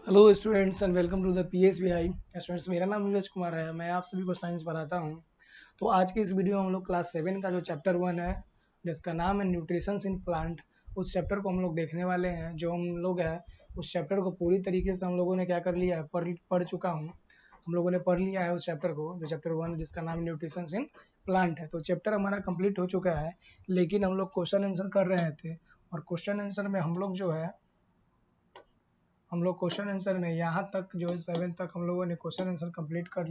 Hello students and welcome to the PSBI। Students, मेरा नाम नीरज कुमार है। मैं आप सभी को साइंस पढ़ाता हूं। तो आज की इस वीडियो में हम लोग क्लास 7 का जो चैप्टर 1 है, जिसका नाम है न्यूट्रिशंस इन प्लांट, उस चैप्टर को हम लोग देखने वाले हैं। जो हम लोग है उस चैप्टर को पूरी तरीके से हम लोगों ने क्या कर लिया है, पढ़ चुका हूँ। हम लोगों ने पढ़ लिया है उस चैप्टर को, जो चैप्टर 1 जिसका नाम न्यूट्रिशंस इन प्लांट है। तो चैप्टर हमारा कंप्लीट हो चुका है, लेकिन हम लोग क्वेश्चन आंसर कर रहे थे। और क्वेश्चन आंसर में हम लोग क्वेश्चन आंसर में यहाँ तक जो है 7 तक हम लोगों ने क्वेश्चन आंसर कंप्लीट कर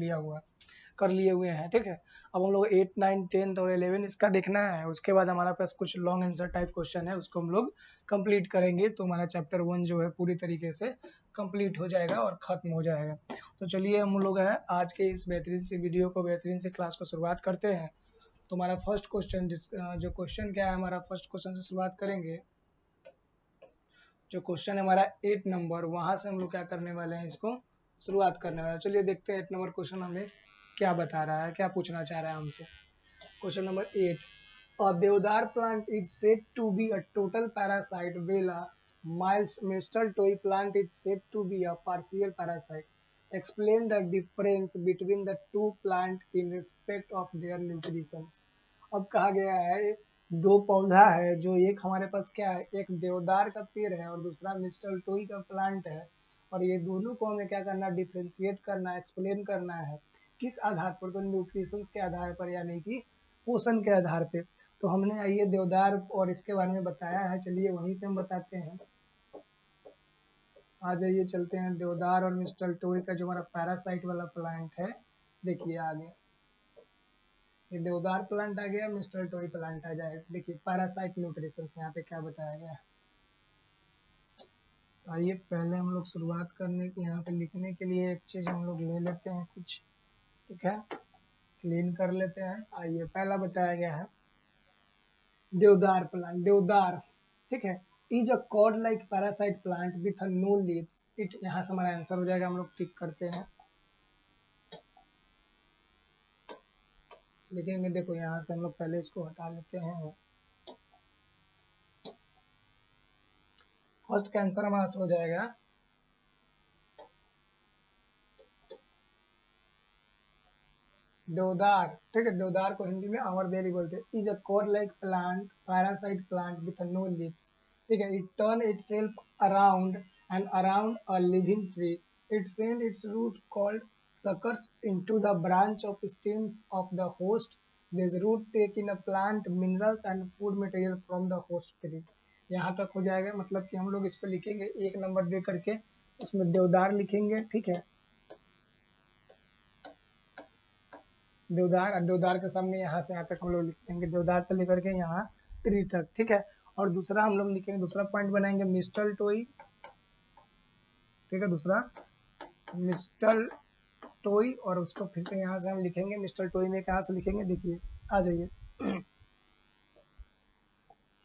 लिए हुए हैं। ठीक है, अब हम लोग 8, 9, 10 और 11 इसका देखना है। उसके बाद हमारा पास कुछ लॉन्ग आंसर टाइप क्वेश्चन है, उसको हम लोग कंप्लीट करेंगे। तो हमारा चैप्टर 1 जो है पूरी तरीके से कंप्लीट हो जाएगा और ख़त्म हो जाएगा। तो चलिए हम लोग है आज के इस बेहतरीन सी वीडियो को, बेहतरीन से क्लास को शुरुआत करते हैं। तो हमारा फर्स्ट क्वेश्चन जो क्वेश्चन क्या है, हमारा फर्स्ट क्वेश्चन से शुरुआत करेंगे। जो क्वेश्चन है हमारा 8 नंबर, वहां से हम लोग क्या करने वाले हैं, इसको शुरुआत करने वाले हैं। चलिए देखते हैं 8 नंबर क्वेश्चन हमें क्या बता रहा है, क्या पूछना चाह रहा है हमसे। Question number 8, a dodder plant is said to be a total parasite while miles mistletoe plant is said to be a partial parasite. Explain the difference between the two plant in respect of their nutritions. अब कहा गया है दो पौधा है, जो एक हमारे पास क्या है, एक देवदार का पेड़ है और दूसरा मिस्टर टोई का प्लांट है। और ये दोनों को हमें क्या करना, डिफ्रेंशिएट करना, एक्सप्लेन करना है। किस आधार पर? तो न्यूट्रिशंस के आधार पर, यानी कि पोषण के आधार पे। तो हमने आइए देवदार और इसके बारे में बताया है, चलिए वहीं पे हम बताते हैं। आ जाइए, चलते हैं देवदार और मिस्टर टोई का जो हमारा पैरासाइट वाला प्लांट है। देखिए आगे ये देवदार प्लांट आ गया, मिस्टर टॉय प्लांट आ जाएगा। देखिए पैरासाइट न्यूट्रिशन यहाँ पे क्या बताया गया है। तो आइए पहले हम लोग शुरुआत करने की, यहाँ पे लिखने के लिए एक चीज हम लोग ले लेते हैं कुछ। ठीक है, क्लीन कर लेते हैं। आइए पहला बताया गया है देवदार प्लांट। देवदार, ठीक है, is a cord like parasite plant with no leaves it. यहाँ से हमारा आंसर हो जाएगा। हम लोग टिक करते हैं, लिखेंगे। देखो यहाँ से हम लोग पहले इसको हटा लेते हैं। फर्स्ट का आंसर हमारा हो जाएगा देवदार। ठीक है, देवदार को हिंदी में अमरबेली बोलते हैं। Is a core like plant, parasite plant with no leaves. ठीक है, it turn itself around and around a living tree. It send its root called suckers into the branch of stems of the host. This root take in a plant minerals and food material from the host tree. यहाँ तक हो जाएगा। मतलब कि हम लोग इस पे लिखेंगे 1 नंबर दे करके, इसमें देवदार लिखेंगे। ठीक है, देवदार, देवदार के सामने यहाँ से यहाँ तक हम लोग लिख देंगे, देवदार से लेकर के यहाँ ट्री तक। ठीक है, और दूसरा हम लोग लिखेंगे, दूसरा पॉइंट बनाएंगे मिस्टल टोई। ठीक है, दूसरा मिस्टल टोई, और उसको फिर से यहाँ से हम लिखेंगे मिस्टल टोई में कहाँ से लिखेंगे, देखिए आ जाइए।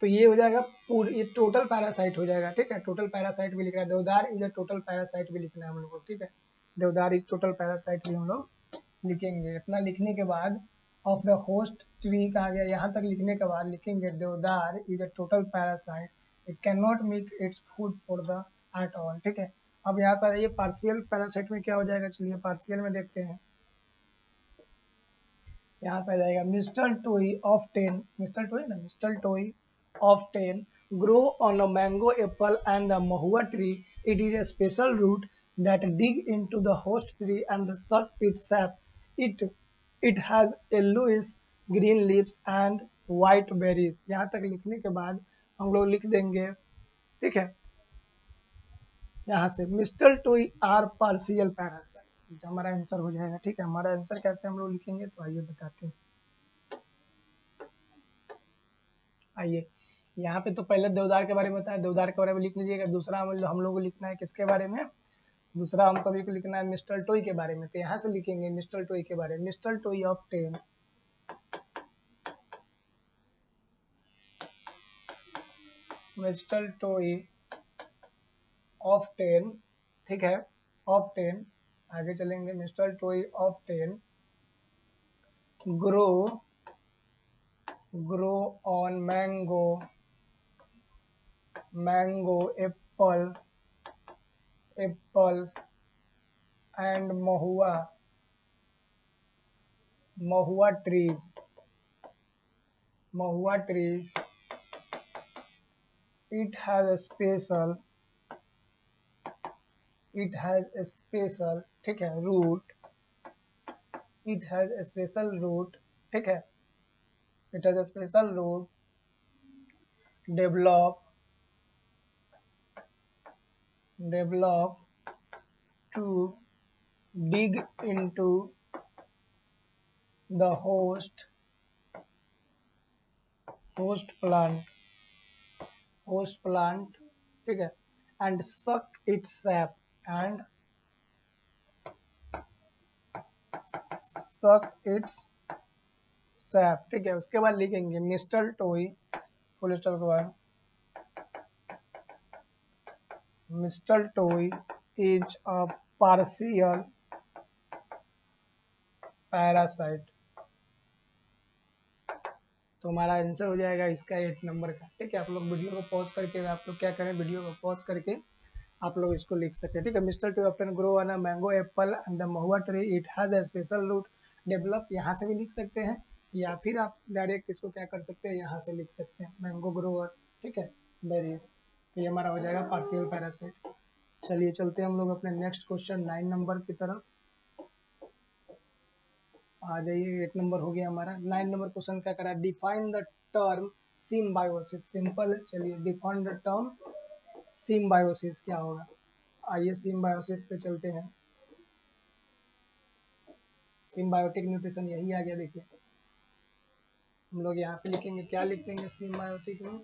तो ये हो जाएगा पूरी, ये टोटल पैरासाइट हो जाएगा। ठीक है, टोटल पैरासाइट भी लिखना है, देवदार इज अ टोटल पैरासाइट भी लिखना है हम लोग को। ठीक है, देवदार इज टोटल पैरासाइट भी हम लोग लिखेंगे। इतना लिखने के बाद ऑफ द होस्ट ट्री कहा गया, यहाँ तक लिखने के बाद लिखेंगे देवदार is a total parasite, it can not make its food for the at all. ठीक है, अब यहाँ से ये पार्शियल पैरासाइट में क्या हो जाएगा, चलिए पार्शियल में देखते हैं। यहाँ से आ जाएगा मिस्टर टोई ऑफ 10, मिस्टर टोई ना, मिस्टर टोई of 10 grow on a mango, apple and the mahua tree. It is a special root that dig into the host tree and suck its sap. It has yellowish green leaves and white berries. यहाँ तक लिखने के बाद हम लोग लिख देंगे। ठीक है, यहाँ से मिस्टर टोई आर पार्शियल पैरासाइट, जो हमारा आंसर हो जाएगा। ठीक है, हमारा आंसर कैसे हम लोग लिखेंगे, तो आइए बताते हैं। आइए यहाँ पे तो पहले देवदार के बारे में बताया, देवदार के बारे में लिख लीजिएगा। दूसरा हम लोग को लिखना है किसके बारे में, दूसरा हम सभी को लिखना है मिस्टर टोई के बारे में। तो यहाँ से लिखेंगे मिस्टर टोई के बारे में, मिस्टर टोई ऑफ 10, मिस्टर टोई ऑफ 10। ठीक है, ऑफ 10, आगे चलेंगे। मिस्टर टोई of 10 grow grow on mango, mango, Apple, apple and mahua trees, mahua trees, it has a special, it has a special, ठीक है, root, it has a special root, ठीक है, it has a special root, develop to dig into the host plant, ठीक है, and suck its sap, and suck its sap, ठीक है। उसके बाद लिखेंगे मिस्टर टोई, फुल स्टॉप के बाद मिस्टर टोई इज अ पार्शियल पैरासाइट। तो हमारा आंसर हो जाएगा इसका 8 नंबर का, ठीक है। आप लोग वीडियो को पॉज करके, आप लोग क्या करें, वीडियो को पॉज करके आप लोग इसको लिख सकते हैं, ठीक है। Mistletoe often grow on a mango apple and the mahua tree, it has a special root develop, यहाँ से भी लिख सकते हैं, या फिर आप डायरेक्ट इसको क्या कर सकते हैं, यहाँ से लिख सकते हैं मैंगो ग्रोअर, ठीक है, बेरीज। तो ये हमारा हो जाएगा पार्शियल पैरासाइट। चलिए चलते हैं हम लोग अपने नेक्स्ट क्वेश्चन 9 नंबर की तरफ। आ जाइए, 8 नंबर हो गया हमारा। 9 नंबर क्वेश्चन क्या करा, define the term symbiosis. Simple है, चलिए डिफाइन द टर्म सिम्बायोसिस क्या होगा। आइए सिम्बायोसिस पे चलते हैं। सिम्बायोटिक न्यूट्रिशन यही आ गया, देखिए हम लोग यहाँ पे लिखेंगे, क्या लिख देंगे सिम्बायोटिक में,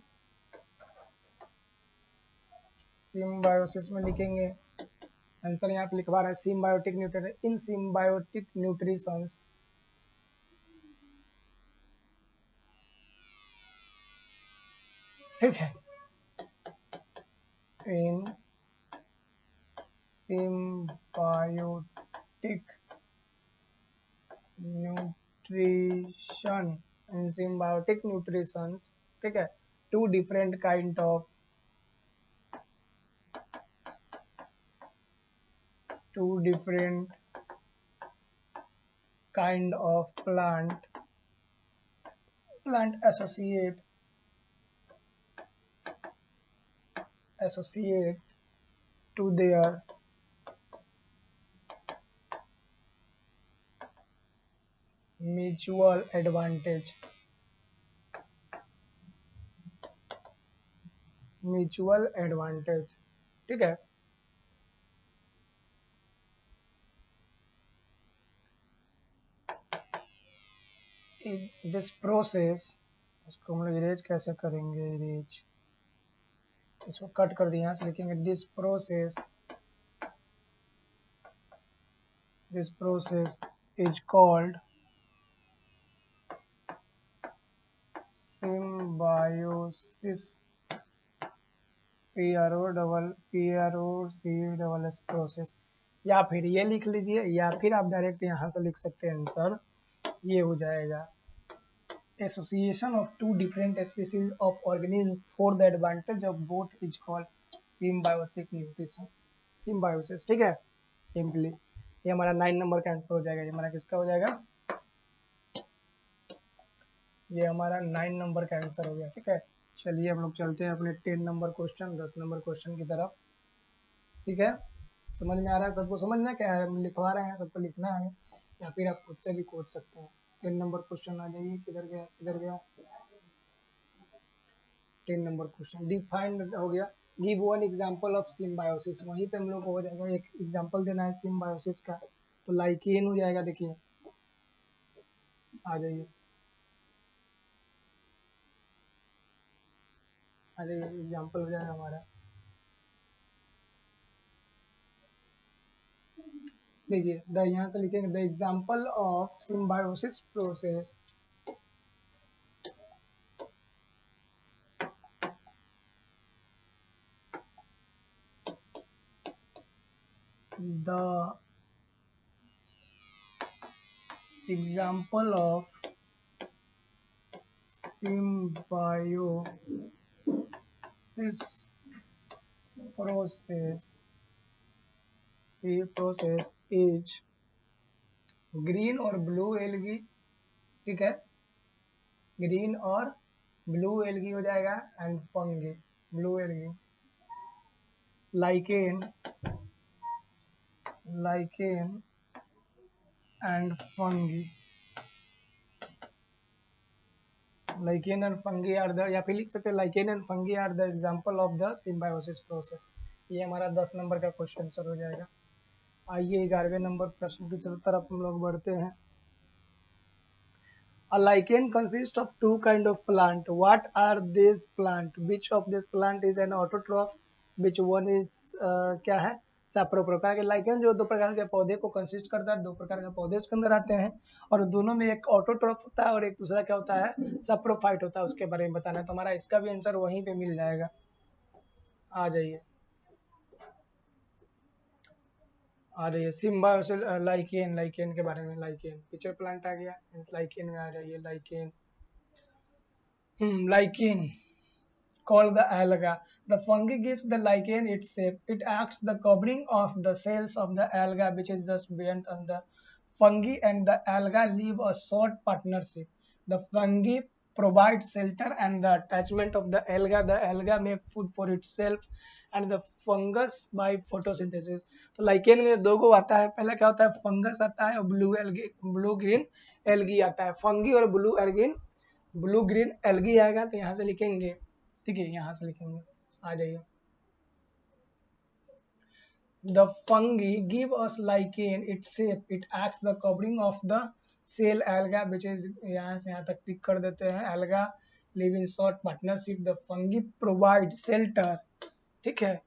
सिम्बायोसिस में लिखेंगे, आंसर यहाँ पे लिखवा रहा है सिम्बायोटिक न्यूट्रिशन, इन सिम्बायोटिक न्यूट्रिशंस, ठीक है, इन symbiotic nutrition, in symbiotic nutritions, ठीक है, two different kind of plant associate to their mutual advantage, ठीक है। दिस प्रोसेस, इसको हम लोग इरेज कैसे करेंगे, इरेज, इसको कट कर दिया, यहाँ से लिखेंगे this process is called symbiosis, PROC process, या फिर ये लिख लीजिए, या फिर आप डायरेक्ट यहाँ से लिख सकते हैं, आंसर ये हो जाएगा association of two different species of organism for the advantage of both is called symbiotic nutrition, symbiosis, ठीक है। सिंपली ये हमारा 9 नंबर का आंसर हो जाएगा। ये हमारा किसका हो जाएगा, ये हमारा 9 नंबर का आंसर हो गया, ठीक है। चलिए हम लोग चलते हैं अपने 10 नंबर क्वेश्चन, 10 नंबर क्वेश्चन की तरफ, ठीक है। समझ में आ रहा है सबको, समझ में क्या है, हम लिखवा रहे हैं, सबको लिखना है, या फिर आप खुद से भी खोज सकते हैं। 10 नंबर क्वेश्चन आ जाइए, किधर गया, किधर गया, 10 नंबर क्वेश्चन डिफाइन हो गया, give one example of symbiosis, वहीं पे हम लोग को हो जाएगा, एक एग्जांपल देना है सिम्बायोसिस का, तो लाइकेन हो जाएगा, देखिए आ जाइए, आ जाइए, एग्जांपल हो जाएगा हमारा, देखिए यहाँ से लिखेंगे the example of symbiosis process, the example of symbiosis process process is green और ब्लू एलगी, ठीक है, ग्रीन और ब्लू एलगी हो जाएगा, and fungi, blue algae, lichen and fungi, lichen and fungi are the, या फिर लिख सकते हैं lichen and fungi are the example of the symbiosis process. ये हमारा 10 नंबर का क्वेश्चन आंसर हो जाएगा। आइए 11वें नंबर प्रश्न की तरफ हम लोग बढ़ते हैं। A lichen consists of two kind of plant. What are these plant? Which of this plant is an autotroph? Which one is क्या है, सैप्रोप्रोप। के लाइकेन जो दो प्रकार के पौधे को कंसिस्ट करता है, दो प्रकार के पौधे उसके अंदर आते हैं, और दोनों में एक ऑटोट्रॉफ होता है और एक दूसरा क्या होता है, सैप्रोफाइट होता है। उसके बारे में बताना है, तो हमारा इसका भी आंसर वहीं पे मिल जाएगा। आ जाइए, आ रही है सिम्बायोसिस, लाइकेन के बारे में, लाइकेन पिक्चर प्लांट आ गया, लाइकेन में आ रही है lichen. lichen called the alga. The fungi gives the lichen its shape. It acts the covering of the cells of the alga, which is thus bent on the fungi and the alga live a short partnership. The fungi provide shelter and the attachment of the alga. The alga make food for itself and the fungus by photosynthesis. तो lichen में दो गो आता है, पहला क्या होता है, fungus आता है, और ब्लू ग्रीन एल्गी आता है। फंगी और ब्लू ग्रीन एल्गी आएगा तो यहाँ से लिखेंगे, ठीक है, यहाँ से लिखेंगे। आ जाइए, the fungi give us lichen its shape, it acts the covering of the cell alga, which is, यहाँ से यहाँ तक टिक कर देते हैं, alga live in short partnership, the fungi provide shelter, ठीक है,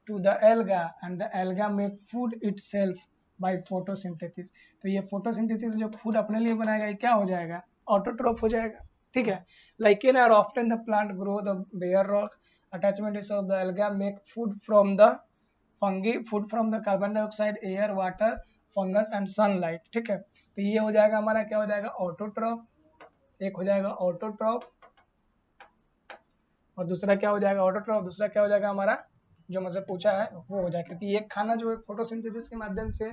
to the alga and the alga make food itself by photosynthesis. तो ये फोटोसिंथेसिस जो फूड अपने लिए बनाएगा, ये क्या हो जाएगा, ऑटोट्रॉफ हो जाएगा, ठीक है। Lichen are often the plant grow the bare rock, attachment is of the alga make food from the fungi, food from the carbon dioxide, air, water, fungus and sunlight, ठीक है। तो ये हो जाएगा हमारा, क्या हो जाएगा, ऑटोट्रॉफ, एक हो जाएगा ऑटोट्रॉफ, और दूसरा क्या हो जाएगा, ऑटोट्रॉफ, दूसरा क्या हो जाएगा हमारा, जो मुझसे पूछा है वो हो जाएगा। क्योंकि ये खाना जो है फोटोसिंथेसिस के माध्यम से,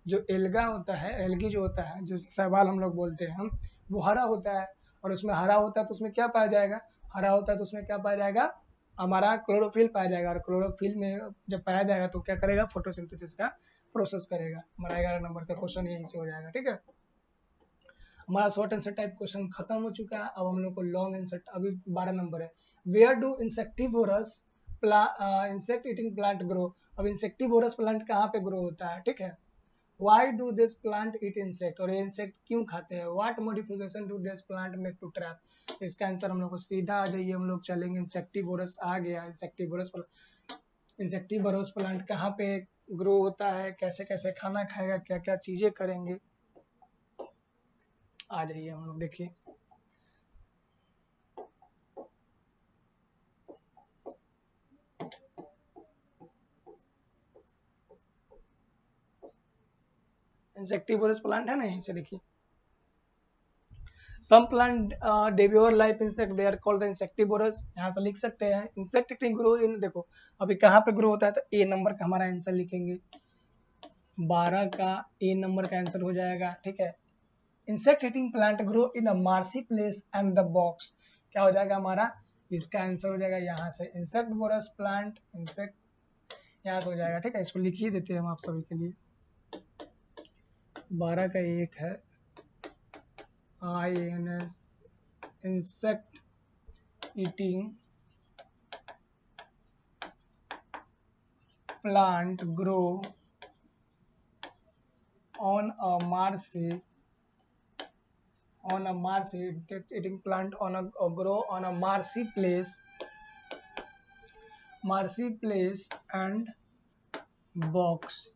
जो एल्गा होता है, एल्गी जो होता है, जो शैवाल हम लोग बोलते हैं हम, वो हरा होता है, और उसमें हरा होता है तो उसमें क्या पाया जाएगा, हरा होता है तो उसमें क्या पाया जाएगा, हमारा क्लोरोफिल पाया जाएगा, और क्लोरोफिल में जब पाया जाएगा तो क्या करेगा, फोटोसिंथेसिस का प्रोसेस करेगा। हमारा 11 नंबर का क्वेश्चन यहीं से हो जाएगा, ठीक है। हमारा शॉर्ट आंसर टाइप क्वेश्चन खत्म हो चुका है। अब हम लोग को लॉन्ग आंसर, अभी 12 नंबर है, where do insectivorous insect eating plant grow. अब इंसेक्टिवोरस प्लांट कहाँ पे ग्रो होता है, ठीक है। Why do this plant eat insect, और ये इंसेक्ट क्यों खाते हैं, what modification do this plant make to trap। इसका आंसर हम लोग को सीधा आ जाइए, हम लोग चलेंगे, इंसेक्टिवोरस आ गया, इंसेक्टिवोरस प्लांट कहाँ पे ग्रो होता है, कैसे कैसे खाना खाएगा, क्या क्या चीजें करेंगे, आ जाइए हम लोग देखिए। इंसेक्टिवोरस प्लांट है ना, यहीं से देखिए, some plant devour life insect, they are called the insectivorous. यहाँ से लिख सकते हैं इंसेक्ट ईटिंग ग्रो इन, देखो अभी कहाँ पे ग्रो होता है, तो ए नंबर का हमारा आंसर लिखेंगे, 12 का ए नंबर का आंसर हो जाएगा, ठीक है। Insect eating plant grow in a marshy place and the bogs, क्या हो जाएगा हमारा, इसका आंसर हो जाएगा यहाँ से इंसेक्टिवोरस प्लांट, इंसेक्ट यहाँ से हो जाएगा, ठीक है। इसको लिख ही देते हैं हम आप सभी के लिए, 12 का एक है INS, insect eating plant grow on a marshy, insect eating plant on a grow on a marshy place and box,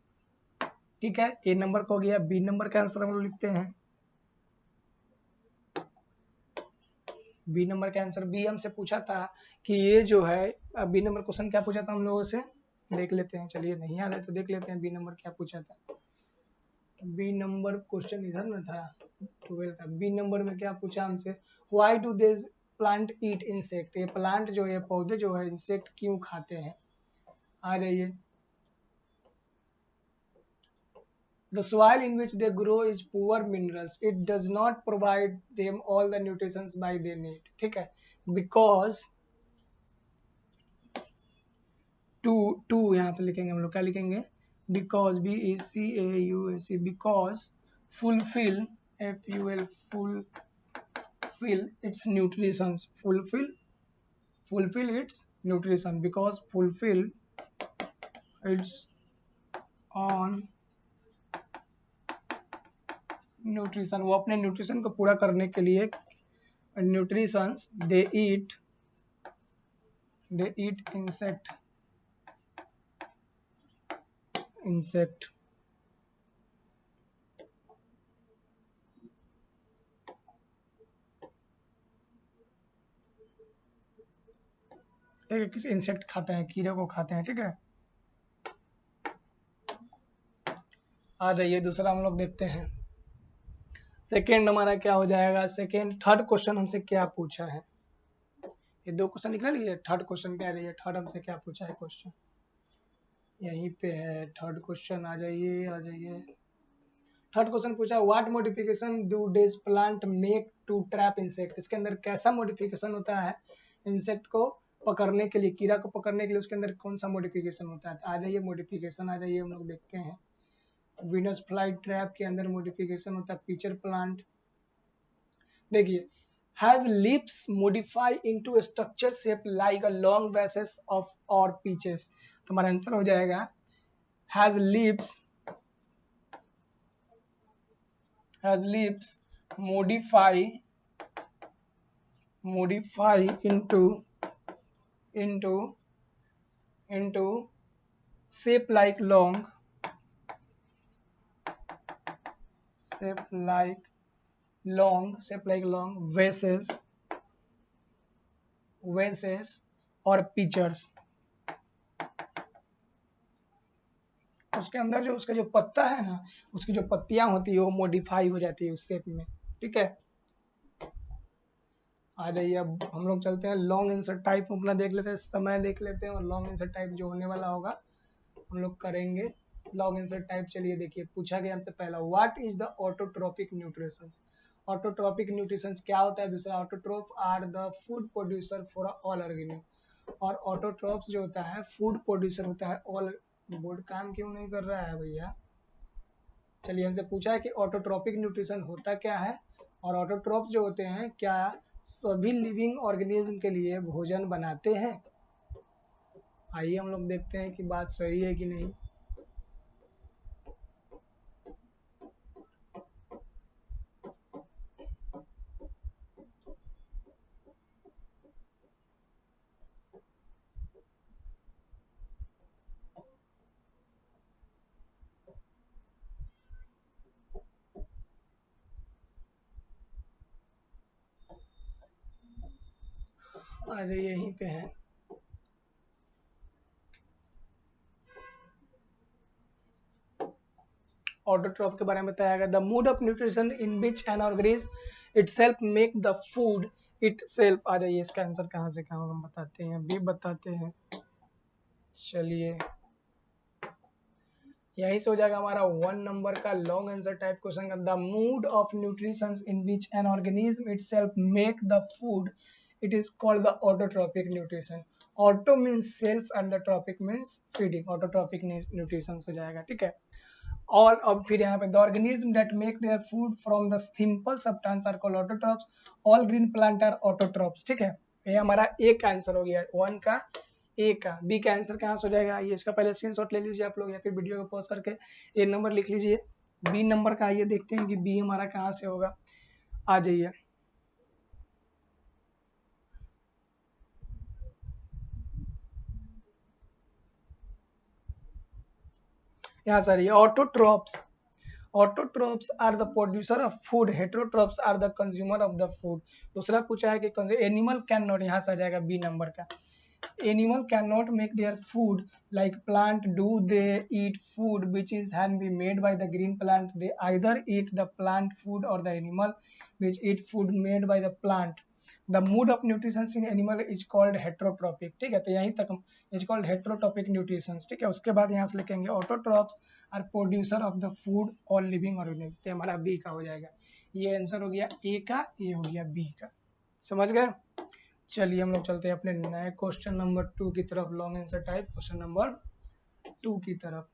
ठीक है। ए नंबर को हो गया। बी नंबर का आंसर हम लोग लिखते हैं, बी नंबर का आंसर, बी हमसे पूछा था कि ये जो है, बी नंबर क्वेश्चन क्या पूछा था हम लोगों से, देख लेते हैं, चलिए नहीं आ रहा तो देख लेते हैं बी नंबर क्या पूछा था। बी नंबर क्वेश्चन इधर में था 12 का, बी नंबर में क्या पूछा हमसे, why do this plant eat insect, ये प्लांट जो है, पौधे जो है, इंसेक्ट क्यों खाते हैं। आ जाइए, The soil in which they grow is poor minerals. It does not provide them all the nutrients by they need. ठीक है, because टू यहाँ पे लिखेंगे हम लोग, क्या लिखेंगे, because BACAUSE because fulfill FUL fulfill its nutrition, fulfill its nutrition, because fulfill its on nutrition, वो अपने न्यूट्रिशन को पूरा करने के लिए न्यूट्रिशंस दे ईट इंसेक्ट ठीक है, किसी इंसेक्ट खाते हैं, कीड़े को खाते हैं। ठीक है, आ जाइए दूसरा हम लोग देखते हैं। सेकेंड हमारा क्या हो जाएगा, थर्ड क्वेश्चन हमसे क्या पूछा है, ये दो क्वेश्चन निकल लिए। थर्ड क्वेश्चन क्या है, थर्ड हमसे क्या पूछा है क्वेश्चन, यहीं पे है थर्ड क्वेश्चन। आ जाइए थर्ड क्वेश्चन पूछा, what modification do does plant make to trap insect. इसके अंदर कैसा मॉडिफिकेशन होता है इंसेक्ट को पकड़ने के लिए, कीड़ा को पकड़ने के लिए, उसके अंदर कौन सा मॉडिफिकेशन होता है। आ जाइए मॉडिफिकेशन, आ जाइए हम लोग देखते हैं। वीनस फ्लाई ट्रैप के अंदर मॉडिफिकेशन होता है पिचर प्लांट। देखिए, has lips modify into structure shape like a long bases of और पीचेस। तो हमारा आंसर हो जाएगा has lips modify into shape like long vases और पिचर्स। उसके अंदर जो उसका जो पत्ता है ना, उसकी जो पत्तियां होती है वो मॉडिफाई हो जाती है उस शेप में। ठीक है, आ जाइए अब हम लोग चलते हैं लॉन्ग आंसर टाइप अपना देख लेते हैं, समय देख लेते हैं, और लॉन्ग आंसर टाइप जो होने वाला होगा हम लोग करेंगे। लॉन्ग आंसर टाइप चलिए देखिए, पूछा गया हमसे पहला, what is the autotrophic nutritions. Autotrophic nutritions क्या होता है। दूसरा, autotroph are the food producer for all organism. और ऑटोट्रोफ्स जो होता है फूड प्रोड्यूसर होता है ऑल। बोर्ड काम क्यों नहीं कर रहा है भैया। चलिए, हमसे पूछा है कि ऑटोट्रोपिक न्यूट्रिशन होता क्या है, और ऑटोट्रोफ जो होते हैं क्या सभी लिविंग ऑर्गेनिज्म के लिए भोजन बनाते हैं। आइए हम लोग देखते हैं कि बात सही है कि नहीं। आज यहीं पे है। ऑटोट्रॉफ के बारे में बताया गया, the mood of nutrition in which an organism itself make the food itself. आ जाइए, इसका आंसर कहाँ से कहाँ हम बताते हैं, भी बताते हैं। चलिए, यही से हो जाएगा हमारा 1 नंबर का लॉन्ग आंसर टाइप क्वेश्चन का, the mood of nutrition in which an organism itself make the food, it is called the autotrophic nutrition. Auto means self and the trophic means feeding, autotrophic nutrition हो जाएगा। ठीक है, और अब फिर यहाँ पे the organism that make their food from the simple substance are called autotrophs, all green plant are autotrophs. ठीक है, ये हमारा एक आंसर हो गया 1 का, ए का। बी का आंसर कहाँ से हो जाएगा, ये इसका पहले स्क्रीनशॉट ले लीजिए आप लोग, या फिर वीडियो को पॉज करके ए नंबर लिख लीजिए। बी नंबर का आइए देखते हैं कि बी हमारा कहाँ से होगा। आ जाइए, यहाँ सर ये autotrophs, autotrophs are the producer of food, heterotrophs are the consumer of the food. दूसरा पूछा है कि एनिमल कैन नॉट, यहाँ से आ जाएगा बी नंबर का, animal cannot make their food like plant do, they eat food which is can be made by the green plant, they either eat the plant food or the animal which eat food made by the plant, the mood of nutrition in animal is called heterotrophic, ठीक है, तो यहीं तक हम is called heterotrophic nutrition, ठीक है। उसके बाद यहाँ से लिखेंगे autotrophs are producer of the food all living organism, तो हमारा बी का हो जाएगा। ये आंसर हो गया ए का, ये हो गया बी का, समझ गए। चलिए हम लोग चलते हैं अपने नए क्वेश्चन नंबर 2 की तरफ, long answer type question number 2 की तरफ।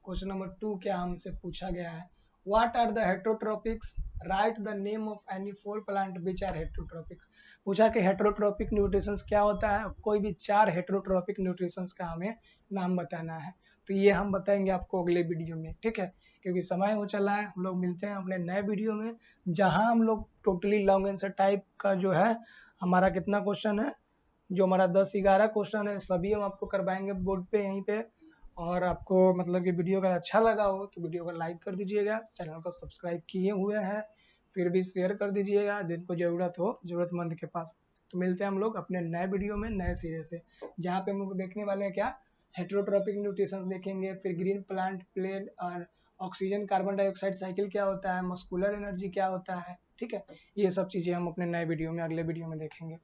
क्वेश्चन नंबर 2 क्या हमसे पूछा गया है, what are the heterotrophics, write the name of any 4 plant which are heterotrophics. पूछा कि हेट्रोट्रॉपिक न्यूट्रिशंस क्या होता है, कोई भी 4 हेट्रोट्रॉपिक न्यूट्रिशंस का हमें नाम बताना है। तो ये हम बताएंगे आपको अगले वीडियो में, ठीक है, क्योंकि समय हो चला है। हम लोग मिलते हैं अपने नए वीडियो में, जहां हम लोग टोटली लॉन्ग आंसर टाइप का जो है हमारा कितना क्वेश्चन है, जो हमारा 10-11 क्वेश्चन है, सभी हम आपको करवाएंगे बोर्ड पे यहीं पे। और आपको मतलब कि वीडियो अगर अच्छा लगा हो तो वीडियो को लाइक कर दीजिएगा, चैनल को सब्सक्राइब किए हुए हैं फिर भी शेयर कर दीजिएगा जिनको ज़रूरत हो, ज़रूरतमंद के पास। तो मिलते हैं हम लोग अपने नए वीडियो में नए सिरे से, जहाँ पे हम लोग देखने वाले हैं क्या, हेट्रोट्रॉपिक न्यूट्रिशंस देखेंगे, फिर ग्रीन प्लांट प्लेन और ऑक्सीजन कार्बन डाइऑक्साइड साइकिल क्या होता है, मस्कुलर एनर्जी क्या होता है, ठीक है। ये सब चीज़ें हम अपने नए वीडियो में, अगले वीडियो में देखेंगे।